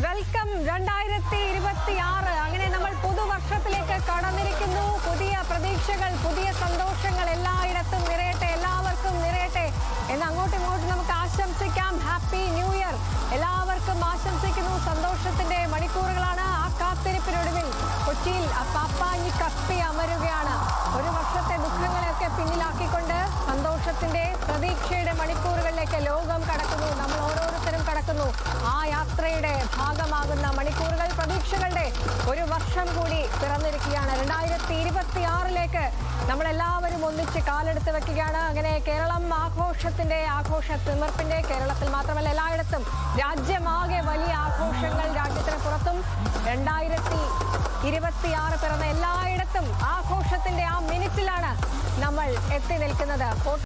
Welcome 2026. അങ്ങനെ നമ്മൾ പുതുവർഷത്തിലേക്ക് കടന്നിരിക്കുന്നു. പുതിയ പ്രതീക്ഷകൾ, പുതിയ സന്തോഷങ്ങൾ എല്ലായിടത്തും നിറയട്ടെ, എല്ലാവർക്കും നിറയട്ടെ എന്ന് അങ്ങോട്ടും ഇങ്ങോട്ടും നമുക്ക് ആശംസിക്കാം. ഹാപ്പി ന്യൂ ഇയർ എല്ലാവർക്കും ആശംസിക്കുന്നു. സന്തോഷത്തിന്റെ മണിക്കൂറുകളാണ്. ആ കാത്തിരിപ്പിനൊടുവിൽ കൊച്ചിയിൽ പാപ്പാഞ്ഞി കപ്പി അമരുകയാണ്. ഒരു വർഷത്തെ ദുഃഖങ്ങളെയൊക്കെ പിന്നിലാക്കിക്കൊണ്ട് സന്തോഷത്തിന്റെ, പ്രതീക്ഷയുടെ മണിക്കൂറുകളിലേക്ക് ലോകം കടക്കുന്നു. നമ്മൾ ഓരോരുത്തരും കടക്കുന്നു. ആ യാത്രയുടെ ഭാഗമാകുന്ന മണിക്കൂറുകൾ, പ്രതീക്ഷകളുടെ ഒരു വർഷം കൂടി പിറന്നിരിക്കുകയാണ്. 2026 നമ്മളെല്ലാവരും ഒന്നിച്ച് കാലെടുത്ത് വെക്കുകയാണ്. അങ്ങനെ കേരളം ആഘോഷ തിമിർപ്പിന്റെ, കേരളത്തിൽ മാത്രമല്ല എല്ലായിടത്തും രാജ്യമാകെ വലിയ ആഘോഷങ്ങൾ. രാജ്യത്തിന് പുറത്തും 2026 പിറന്ന എല്ലായിടത്തും ആഘോഷത്തിന്റെ ആ മിനിറ്റിലാണ് നമ്മൾ എത്തി നിൽക്കുന്നത്.